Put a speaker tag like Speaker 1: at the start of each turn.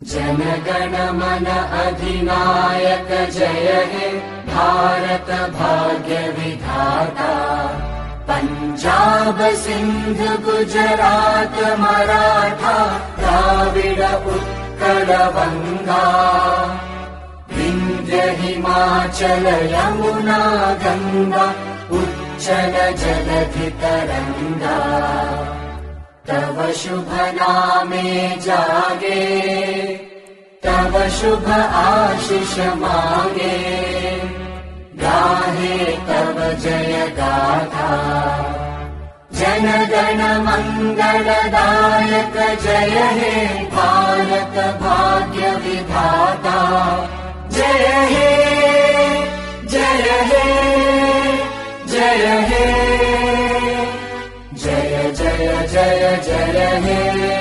Speaker 1: जनगण मन अधिनायक जय हे भारत भाग्य विधाता। पंजाब सिंध गुजरात मराठा द्राविड उत्कल गंगा। विंध्य हिमाचल यमुना गंगा उच्चल जलधि तरंगा। तव शुभ नामे जागे तव शुभ आशीष मागे। गाहे तव जय गाथा जनगण मंगलदायक जय हे भारत भाग्य विधाता। जय हे जय हे जय हे जय जय जय जय हे।